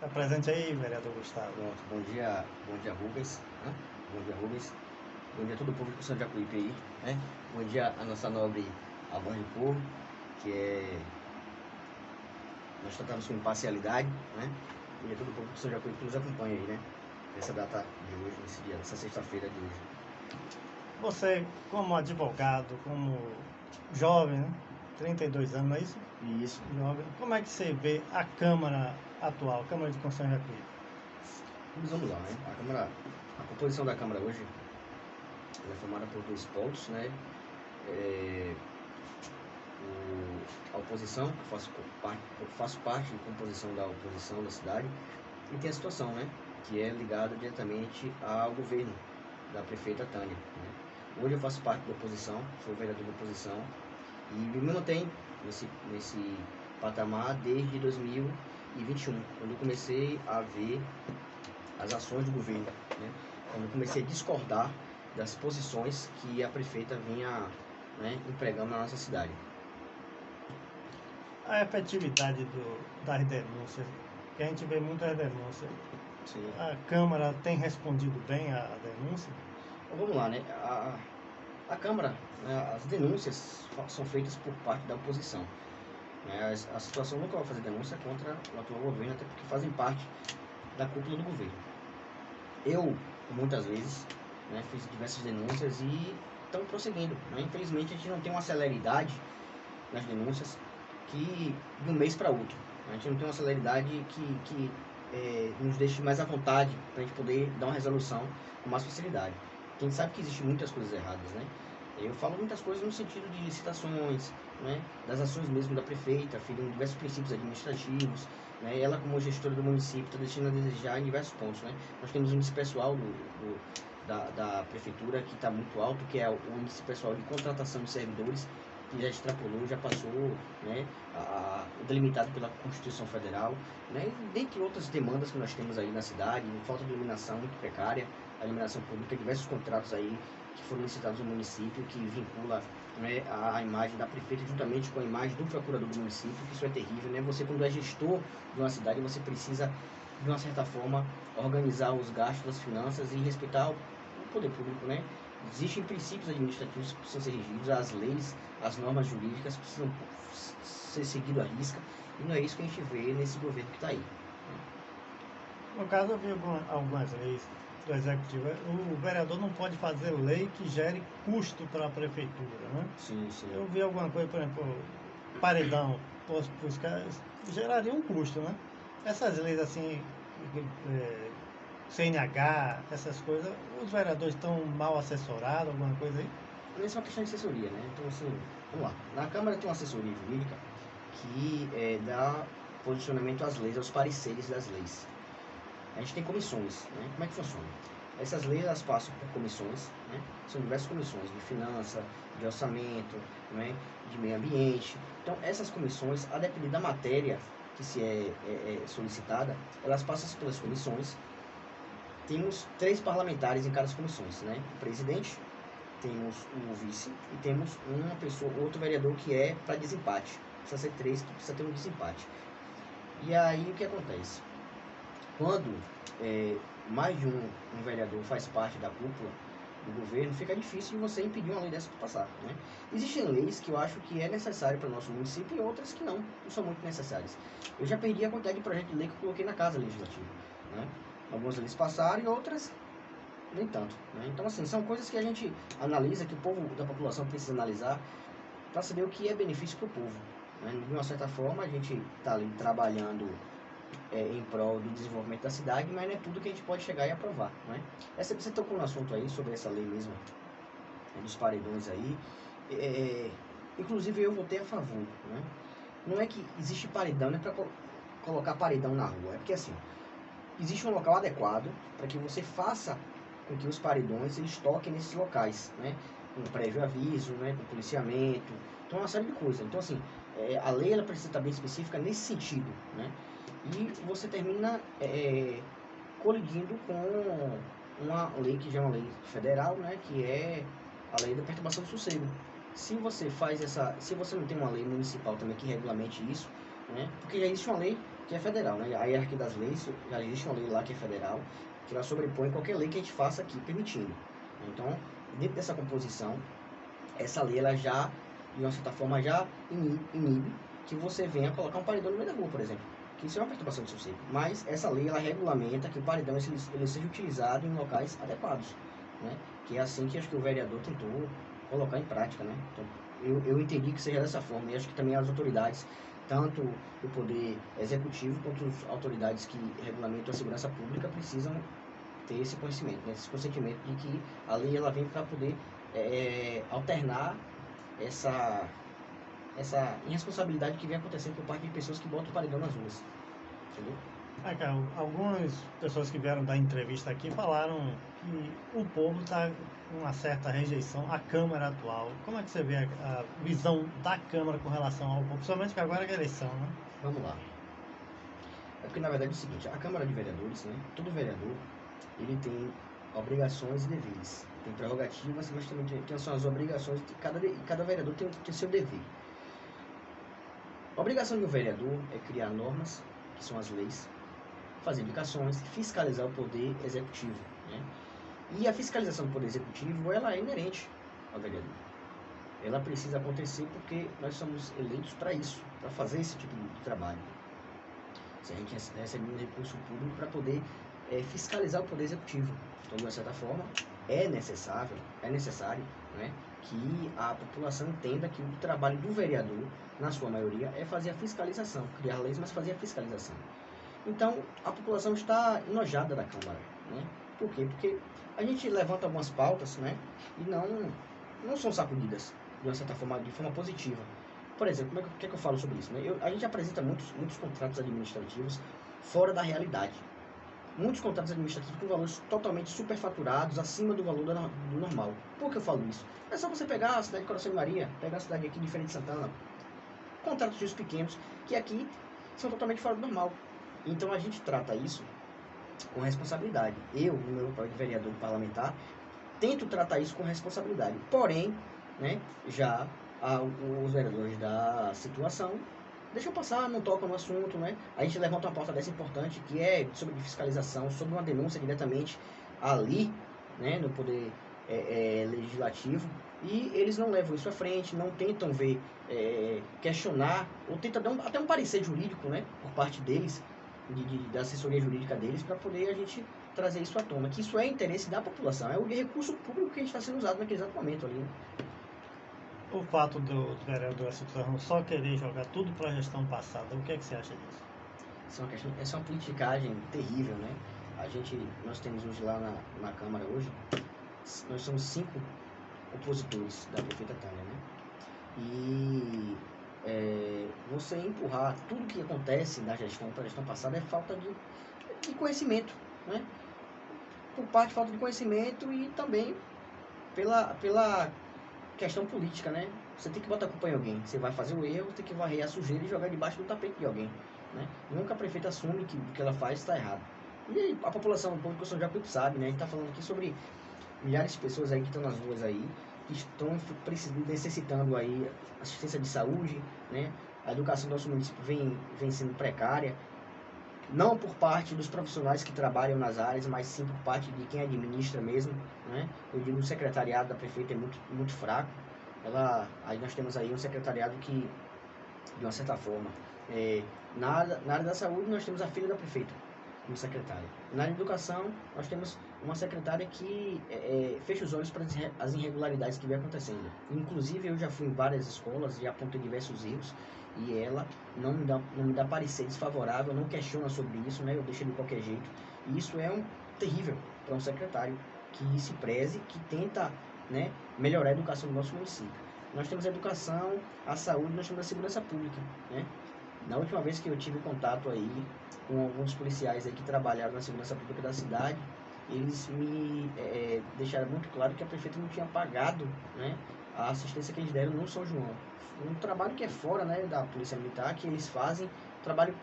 Está presente aí, vereador Gustavo. Pronto, bom dia Rubens, né? Bom dia Rubens, bom dia a todo o povo de São Jacuípe aí, né? Bom dia a nossa nobre A Voz do Povo, que é... Nós tratamos com imparcialidade, né? Bom dia a todo o povo de São Jacuípe que nos acompanha aí, né? Nessa data de hoje, nesse dia, nessa sexta-feira de hoje. Você, como advogado, como jovem, né? 32 anos, não é isso? Isso. Jovem. Como é que você vê a Câmara atual, a Câmara de Constituição de Jacuípe? Vamos lá, né? A composição da Câmara hoje é formada por dois polos, né? A oposição, que eu faço parte de composição da oposição da cidade, e tem a situação, né, que é ligada diretamente ao governo da prefeita Tânia, né? Hoje eu faço parte da oposição, sou vereador da oposição e me mantenho nesse patamar desde 2021, quando eu comecei a ver as ações do governo, né? Quando eu comecei a discordar das posições que a prefeita vinha, né, empregando na nossa cidade. A efetividade das denúncias, que a gente vê muitas denúncias. Sim. A Câmara tem respondido bem à denúncia? Então, vamos lá, né? A Câmara, né, as denúncias são feitas por parte da oposição, né? A situação nunca vai fazer denúncia contra o atual governo, até porque fazem parte da cúpula do governo. Eu, muitas vezes, né, fiz diversas denúncias e estão prosseguindo, né? Infelizmente, a gente não tem uma celeridade nas denúncias que de um mês para outro. A gente não tem uma celeridade que nos deixe mais à vontade para a gente poder dar uma resolução com mais facilidade. A gente sabe que existem muitas coisas erradas, né? Eu falo muitas coisas no sentido de licitações, né, das ações mesmo da prefeita, ferindo diversos princípios administrativos, né? Ela, como gestora do município, está deixando a desejar em diversos pontos, né? Nós temos um índice pessoal da prefeitura que está muito alto, que é o índice pessoal de contratação de servidores, que já extrapolou, já passou, né, o delimitado pela Constituição Federal, né, e dentre outras demandas que nós temos aí na cidade, falta de iluminação muito precária, a iluminação pública, diversos contratos aí que foram licitados no município, que vincula, né, a imagem da prefeita juntamente com a imagem do procurador do município, que isso é terrível, né? Você, quando é gestor de uma cidade, você precisa, de uma certa forma, organizar os gastos das finanças e respeitar o poder público, né? Existem princípios administrativos que precisam ser regidos, as leis, as normas jurídicas precisam ser seguidas à risca, e não é isso que a gente vê nesse governo que está aí. No caso, eu vi algumas leis do Executivo. O vereador não pode fazer lei que gere custo para a prefeitura, né? Sim, sim. Eu vi alguma coisa, por exemplo, paredão, posto buscar, geraria um custo, né? Essas leis assim, CNH, essas coisas, os vereadores estão mal assessorados, alguma coisa aí? Isso é uma questão de assessoria, né? Então, assim, vamos lá. Na Câmara tem uma assessoria jurídica que dá posicionamento às leis, aos pareceres das leis. A gente tem comissões, né? Como é que funciona? Essas leis, elas passam por comissões, né? São diversas comissões de finança, de orçamento, né, de meio ambiente. Então, essas comissões, a depender da matéria que se é solicitada, elas passam pelas comissões. Temos 3 parlamentares em cada comissões, né? O presidente, temos o vice e temos uma pessoa, outro vereador que é para desempate. Precisa ser 3, que precisa ter um desempate. E aí o que acontece? Quando mais de um vereador faz parte da cúpula do governo, fica difícil de você impedir uma lei dessa de passar, né? Existem leis que eu acho que é necessário para o nosso município e outras que não são muito necessárias. Eu já perdi a quantidade de projetos de lei que eu coloquei na Casa Legislativa, né? Algumas leis passaram e outras nem tanto, né? Então, assim, são coisas que a gente analisa, que o povo da população precisa analisar para saber o que é benefício para o povo, né? De uma certa forma, a gente está ali trabalhando em prol do desenvolvimento da cidade, mas não é tudo que a gente pode chegar e aprovar, né? Você tocou no assunto aí sobre essa lei mesmo, né, dos paredões aí. Inclusive eu votei a favor, né? Não é que existe paredão, não é para colocar paredão na rua, é porque assim, existe um local adequado para que você faça com que os paredões eles toquem nesses locais, né? Com prévio aviso, né? Com policiamento, então uma série de coisas. Então assim, a lei ela precisa estar bem específica nesse sentido, né? E você termina colidindo com uma lei que já é uma lei federal, né? Que é a lei da perturbação do sossego. Se você faz se você não tem uma lei municipal também que regulamente isso, né? Porque já existe uma lei que é federal, né? A hierarquia das leis, já existe uma lei lá que é federal, que ela sobrepõe qualquer lei que a gente faça aqui, permitindo. Então, dentro dessa composição, essa lei, ela já, de uma certa forma, já inibe que você venha colocar um paredão no meio da rua, por exemplo. Que isso é uma perturbação de sossego. Mas essa lei, ela regulamenta que o paredão ele seja utilizado em locais adequados, né? Que é assim que acho que o vereador tentou colocar em prática, né? Então, eu entendi que seja dessa forma, e acho que também as autoridades, tanto o poder executivo quanto as autoridades que regulamentam a segurança pública, precisam ter esse conhecimento, né? Esse consentimento de que a lei ela vem para poder alternar essa irresponsabilidade que vem acontecendo por parte de pessoas que botam o paredão nas ruas, entendeu? Cara, algumas pessoas que vieram dar entrevista aqui falaram que o povo está com uma certa rejeição à Câmara atual. Como é que você vê a visão da Câmara com relação ao povo, principalmente que agora é a eleição, né? Vamos lá. É porque, na verdade, é o seguinte, a Câmara de Vereadores, né, todo vereador, ele tem obrigações e deveres. Tem prerrogativas, mas também tem as obrigações, cada vereador tem seu dever. A obrigação de um vereador é criar normas, que são as leis, fazer indicações, fiscalizar o poder executivo, né? E a fiscalização do poder executivo, ela é inerente ao vereador. Ela precisa acontecer porque nós somos eleitos para isso, para fazer esse tipo de trabalho. Se a gente recebe um recurso público para poder fiscalizar o poder executivo. Então, de uma certa forma, é necessário, né, que a população entenda que o trabalho do vereador, na sua maioria, é fazer a fiscalização, criar leis, mas fazer a fiscalização. Então, a população está enojada da Câmara, né? Por quê? Porque a gente levanta algumas pautas, né, e não são sacudidas, de uma certa forma, de forma positiva. Por exemplo, o que é que eu falo sobre isso, né? A gente apresenta muitos contratos administrativos fora da realidade. Muitos contratos administrativos com valores totalmente superfaturados, acima do valor do normal. Por que eu falo isso? É só você pegar a cidade de Coração de Maria, pegar a cidade aqui de Feira de Santana, contratos de pequenos, que aqui são totalmente fora do normal. Então a gente trata isso com responsabilidade. Eu, no meu papel de vereador parlamentar, tento tratar isso com responsabilidade. Porém, né, já os vereadores da situação deixam passar, não tocam no assunto, né? A gente levanta uma pauta dessa importante, que é sobre fiscalização, sobre uma denúncia diretamente ali, né, no poder legislativo, e eles não levam isso à frente, não tentam ver, questionar, ou tentam dar até um parecer jurídico, né, por parte deles, da assessoria jurídica deles, para poder a gente trazer isso à tona, que isso é interesse da população, é o recurso público que a gente está sendo usado naquele exato momento ali, né? O fato do vereador da situação só querer jogar tudo para a gestão passada, o que é que você acha disso? Essa é uma politicagem terrível, né? Nós temos hoje lá na Câmara hoje, nós somos 5 opositores da prefeita Tânia, né? E você empurrar tudo que acontece na gestão para a gestão passada é falta de conhecimento, né? Por parte, falta de conhecimento e também pela questão política, né? Você tem que botar a culpa em alguém. Você vai fazer o erro, tem que varrer a sujeira e jogar debaixo do tapete de alguém, né? Nunca a prefeita assume que o que ela faz está errado. E a população, o povo de São Jacuípe sabe, né? A gente está falando aqui sobre milhares de pessoas aí que estão nas ruas aí, que estão necessitando aí assistência de saúde, né? A educação do nosso município vem sendo precária, não por parte dos profissionais que trabalham nas áreas, mas sim por parte de quem administra mesmo, né? Eu digo, o secretariado da prefeita é muito fraco. Aí nós temos aí um secretariado que, de uma certa forma, na área da saúde nós temos a filha da prefeita como secretária. Na área da educação nós temos uma secretária que fecha os olhos para as irregularidades que vem acontecendo. Inclusive eu já fui em várias escolas e apontei diversos erros, e ela não me dá parecer desfavorável, não questiona sobre isso, né? Eu deixo de qualquer jeito. E isso é terrível para um secretário que se preze, que tenta, né, melhorar a educação do nosso município. Nós temos a educação, a saúde, nós temos a segurança pública, né? Na última vez que eu tive contato aí com alguns policiais aí que trabalharam na segurança pública da cidade, eles me deixaram muito claro que a prefeita não tinha pagado, né, a assistência que eles deram no São João. Um trabalho que é fora, né, da Polícia Militar, que eles fazem, trabalho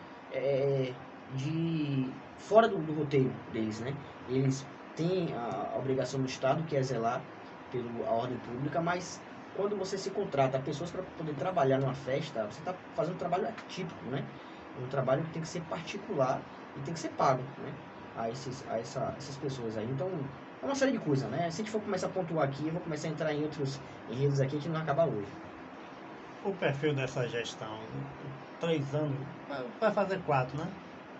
fora do roteiro deles, né? Eles têm a obrigação do Estado, que é zelar pela ordem pública, mas quando você se contrata pessoas para poder trabalhar numa festa, você está fazendo um trabalho atípico, né? um trabalho que tem que ser particular e tem que ser pago, né? Essas pessoas aí. Então, é uma série de coisas, né? Se a gente for começar a pontuar aqui, eu vou começar a entrar em outros enredos aqui que não vai acabar hoje. O perfil dessa gestão, 3 anos, vai fazer 4, né?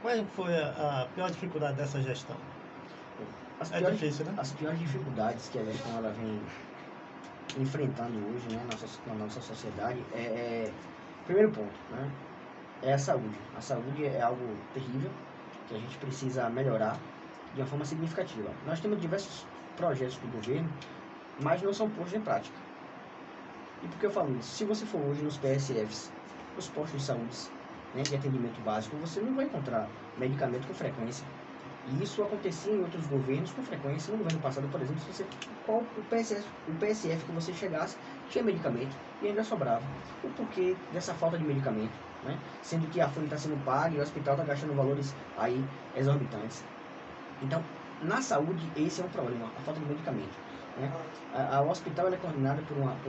Qual foi a pior dificuldade dessa gestão? Difícil, né? As piores dificuldades que a gestão ela vem enfrentando hoje, né, na nossa sociedade, primeiro ponto, né, é a saúde. A saúde é algo terrível que a gente precisa melhorar de uma forma significativa. Nós temos diversos projetos do governo, mas não são postos em prática. E por que eu falo isso? Se você for hoje nos PSFs, nos postos de saúde, né, de atendimento básico, você não vai encontrar medicamento com frequência. E isso acontecia em outros governos com frequência. No governo passado, por exemplo, se você, o PSF que você chegasse tinha medicamento e ainda sobrava. O porquê dessa falta de medicamento, né? Sendo que a folha está sendo paga e o hospital está gastando valores aí exorbitantes. Então, na saúde, esse é um problema, a falta de medicamento, né? O hospital é coordenado por uma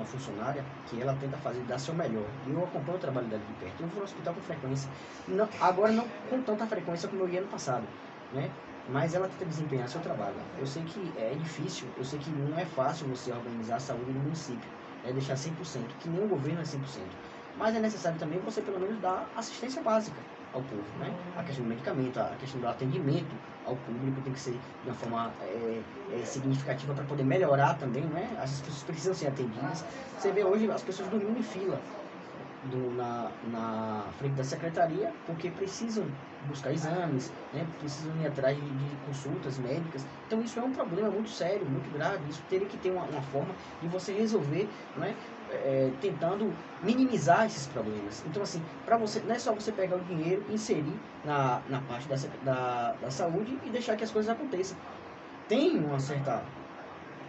funcionária que ela tenta dar seu melhor. E eu acompanho o trabalho dela de perto. Eu vou no hospital com frequência. Não, agora não com tanta frequência como eu ia no passado, né? Mas ela tenta desempenhar seu trabalho. Eu sei que é difícil, eu sei que não é fácil você organizar a saúde no município, né? Deixar 100%, que nem o governo é 100%. Mas é necessário também você pelo menos dar assistência básica ao povo, né? A questão do medicamento, a questão do atendimento ao público tem que ser de uma forma significativa para poder melhorar também, né? As pessoas precisam ser atendidas. Você vê hoje as pessoas dormindo em fila na frente da secretaria porque precisam buscar exames, né? Precisam ir atrás de consultas médicas. Então isso é um problema muito sério, muito grave. Isso teria que ter uma forma de você resolver, né? Tentando minimizar esses problemas. Então assim, para você, não é só você pegar o dinheiro, inserir na parte da saúde e deixar que as coisas aconteçam. Tem uma certa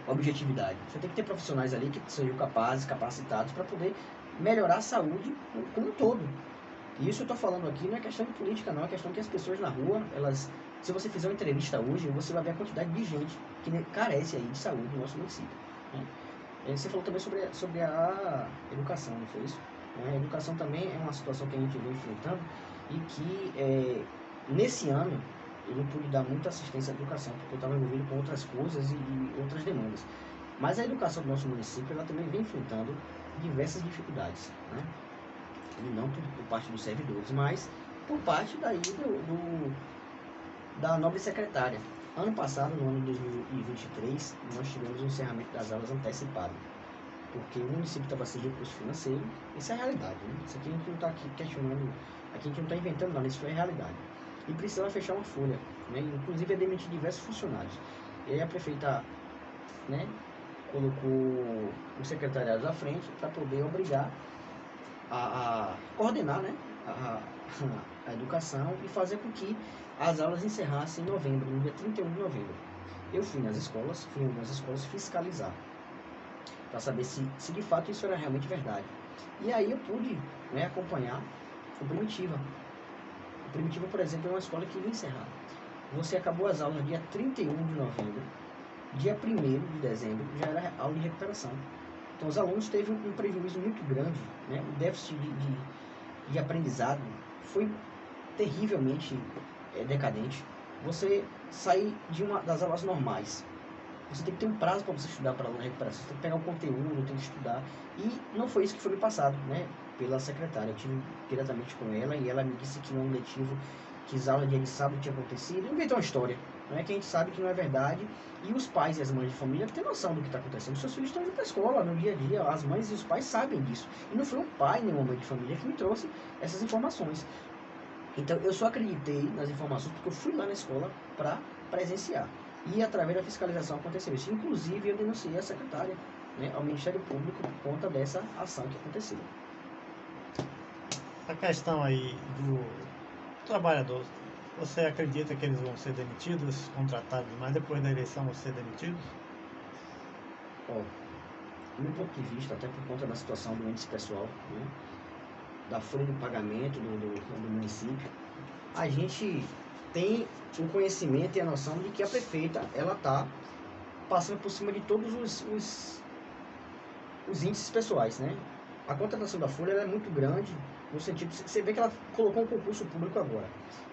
objetividade. Você tem que ter profissionais ali que sejam capazes, capacitados para poder melhorar a saúde como um todo. E isso eu estou falando aqui não é questão de política, não. É questão que as pessoas na rua, se você fizer uma entrevista hoje, você vai ver a quantidade de gente que carece aí de saúde no nosso município, né? Você falou também sobre a educação, não foi isso? A educação também é uma situação que a gente vem enfrentando e que nesse ano eu não pude dar muita assistência à educação porque eu estava envolvido com outras coisas e outras demandas. Mas a educação do nosso município ela também vem enfrentando diversas dificuldades, né? E não por parte dos servidores, mas por parte daí da nobre secretária. Ano passado, no ano de 2023, nós tivemos o encerramento das aulas antecipado, porque o município estava sem recurso financeiro. Isso é a realidade, né? Isso aqui a gente não está aqui questionando, aqui a gente não está inventando nada, isso é a realidade. E precisava fechar uma folha, né? Inclusive demitir diversos funcionários. E aí a prefeita, né, colocou o secretariado à frente para poder obrigar a coordenar, né, a educação e fazer com que as aulas encerrassem em novembro, no dia 31 de novembro. Eu fui nas escolas, fui em algumas escolas fiscalizar, para saber se de fato isso era realmente verdade. E aí eu pude, né, acompanhar o Primitiva. O Primitiva, por exemplo, é uma escola que ia encerrar. Você acabou as aulas no dia 31 de novembro, dia 1º de dezembro já era aula de recuperação. Então os alunos teve um prejuízo muito grande, né? O déficit de aprendizado foi terrivelmente decadente. Você sair das aulas normais, você tem que ter um prazo para você estudar para a aula de recuperação, você tem que pegar o conteúdo, tem que estudar. E não foi isso que foi me passado, né, pela secretária. Eu tive diretamente com ela e ela me disse que no ano letivo, que as aulas de dia de sábado tinha acontecido. Inventou uma história, né, que a gente sabe que não é verdade. E os pais e as mães de família têm noção do que está acontecendo. Os seus filhos estão indo para a escola no dia a dia, as mães e os pais sabem disso. E não foi um pai nem uma mãe de família que me trouxe essas informações. Então eu só acreditei nas informações porque eu fui lá na escola para presenciar. E através da fiscalização aconteceu isso. Inclusive eu denunciei a secretária, né, ao Ministério Público por conta dessa ação que aconteceu. A questão aí do trabalhador, você acredita que eles vão ser demitidos, contratados, mas depois da eleição vão ser demitidos? Do meu ponto de vista, até por conta da situação do índice pessoal, né, da folha de pagamento do município, a gente tem o conhecimento e a noção de que a prefeita ela está passando por cima de todos os índices pessoais, né? A contratação da folha ela é muito grande No sentido, você vê que ela colocou um concurso público agora.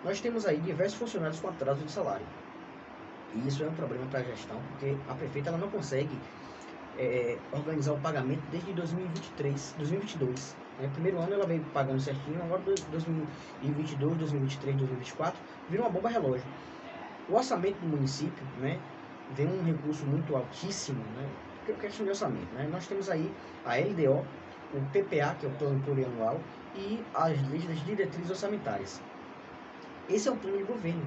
Nós temos aí diversos funcionários com atraso de salário. E isso é um problema para a gestão, porque a prefeita ela não consegue organizar o pagamento desde 2023, 2022. Né? Primeiro ano ela veio pagando certinho, agora 2022, 2023, 2024, vira uma bomba relógio. O orçamento do município, né, vem um recurso muito altíssimo, né, questão de orçamento. Né? Nós temos aí a LDO, o PPA, que é o Plano Plurianual, e as leis das diretrizes orçamentárias. Esse é o plano de governo.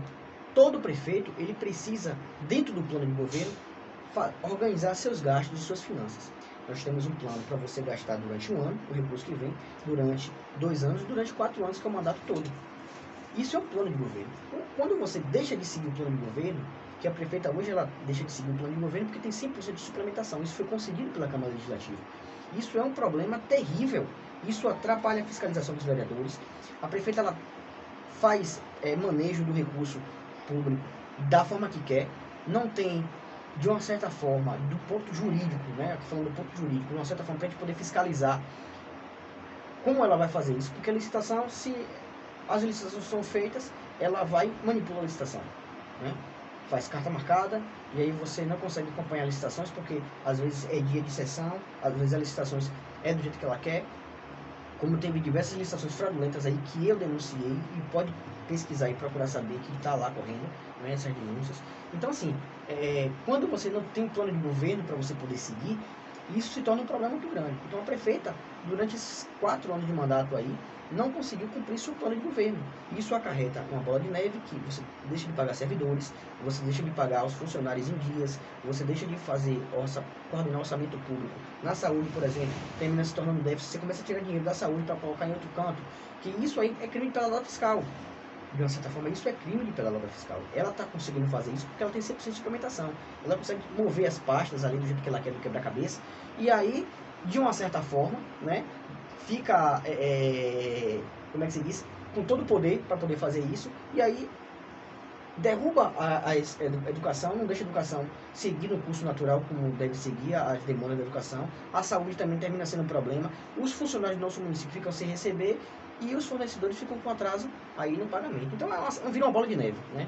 Todo prefeito, ele precisa, dentro do plano de governo, organizar seus gastos e suas finanças. Nós temos um plano para você gastar durante um ano, o recurso que vem, durante 2 anos e durante 4 anos, que é o mandato todo. Isso é um plano de governo. Quando você deixa de seguir o plano de governo, que a prefeita hoje ela deixa de seguir o plano de governo porque tem 100% de suplementação. Isso foi concedido pela Câmara Legislativa. Isso é um problema terrível. Isso atrapalha a fiscalização dos vereadores. A prefeita ela faz manejo do recurso público da forma que quer. Não tem, de uma certa forma, do ponto jurídico, né? Falando do ponto jurídico, de uma certa forma, para a gente poder fiscalizar como ela vai fazer isso. Porque a licitação, se as licitações são feitas, ela vai manipular a licitação, né? Faz carta marcada e aí você não consegue acompanhar as licitações porque às vezes é dia de sessão, às vezes as licitações é do jeito que ela quer. Como teve diversas licitações fraudulentas aí que eu denunciei, e pode pesquisar e procurar saber que está lá correndo, né, essas denúncias. Então assim, quando você não tem um plano de governo para você poder seguir, isso se torna um problema muito grande. Então a prefeita, durante esses 4 anos de mandato aí, não conseguiu cumprir seu plano de governo. Isso acarreta uma bola de neve que você deixa de pagar servidores, você deixa de pagar os funcionários em dias, você deixa de coordenar orçamento público. Na saúde, por exemplo, termina se tornando déficit, você começa a tirar dinheiro da saúde para colocar em outro canto, que isso aí é crime de pelalada fiscal. De uma certa forma, isso é crime de pelalada fiscal. Ela está conseguindo fazer isso porque ela tem 100% de suplementação. Ela consegue mover as pastas ali do jeito que ela quer, do quebra-cabeça, e aí, de uma certa forma, né, fica, como é que se diz, com todo o poder para poder fazer isso, e aí derruba a educação, não deixa a educação seguir no curso natural como deve seguir as demandas da educação. A saúde também termina sendo um problema, os funcionários do nosso município ficam sem receber e os fornecedores ficam com atraso aí no pagamento. Então vira uma bola de neve, né?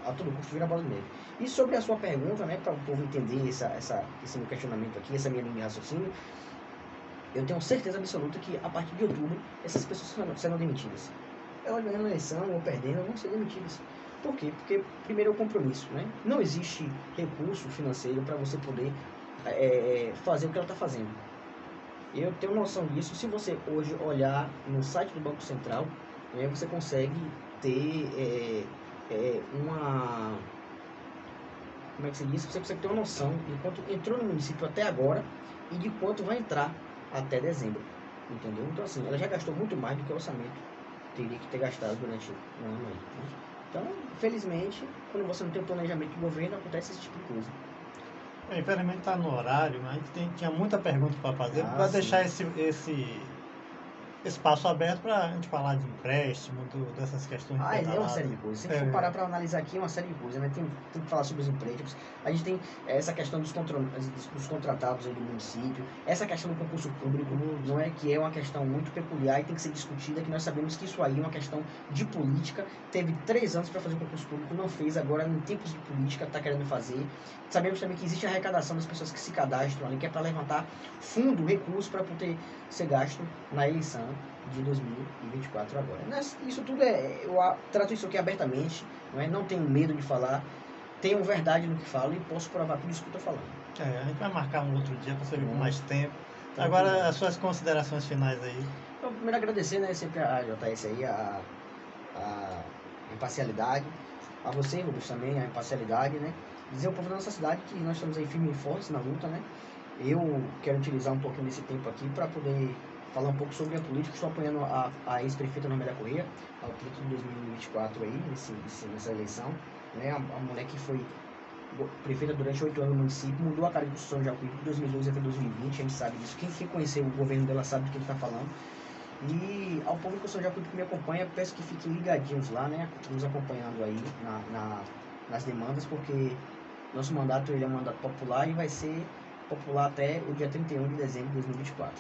A todo custo vira uma bola de neve. E sobre a sua pergunta, né, para o povo entender esse meu questionamento aqui, essa minha linha de raciocínio, eu tenho certeza absoluta que a partir de outubro essas pessoas serão demitidas. Elas ganhando a eleição ou perdendo, vão ser demitidas. Por quê? Porque primeiro é o compromisso, né? Não existe recurso financeiro para você poder fazer o que ela está fazendo. Eu tenho noção disso. Se você hoje olhar no site do Banco Central, né, você consegue ter uma... Como é que se diz? Você consegue ter uma noção de quanto entrou no município até agora e de quanto vai entrar até dezembro, entendeu? Então assim, ela já gastou muito mais do que o orçamento teria que ter gastado durante um ano aí, né? Então, infelizmente, quando você não tem um planejamento de governo, acontece esse tipo de coisa. Infelizmente está no horário, mas a gente tinha muita pergunta para fazer, para deixar esse espaço aberto para a gente falar de empréstimo, dessas questões de É uma série de coisas. Se a gente for parar para analisar aqui, é uma série de coisas, né? Tem que falar sobre os empréstimos. A gente tem essa questão dos contratados aí do município, essa questão do concurso público, não é, que é uma questão muito peculiar e tem que ser discutida, que nós sabemos que isso aí é uma questão de política. Teve 3 anos para fazer o concurso público, não fez, agora em tempos de política está querendo fazer. Sabemos também que existe a arrecadação das pessoas que se cadastram ali, que é para levantar fundo, recurso para poder ser gasto na eleição de 2024 agora. Isso tudo eu trato isso aqui abertamente, não tenho medo de falar, tenho verdade no que falo e posso provar tudo isso que eu estou falando. A gente vai marcar um outro dia para você vir com mais tempo. Agora, as suas considerações finais aí. Então, primeiro agradecer, né, sempre a JS aí, a imparcialidade, a você, Rubens, também, a imparcialidade, né, dizer ao povo da nossa cidade que nós estamos aí firmes e fortes na luta, né. Eu quero utilizar um pouquinho desse tempo aqui para poder falar um pouco sobre a política. Estou apoiando a ex-prefeita Normélia Corrêa ao pleito de 2024 aí, nessa eleição, né, a mulher que foi prefeita durante 8 anos no município, mudou a cara de construção de Jacuípe de 2012 até 2020, a gente sabe disso. Quem conheceu o governo dela sabe do que ele está falando. E ao povo de Construção de Jacuípe que me acompanha, peço que fiquem ligadinhos lá, né, nos acompanhando aí nas demandas, porque nosso mandato ele é um mandato popular e vai ser popular até o dia 31 de dezembro de 2024.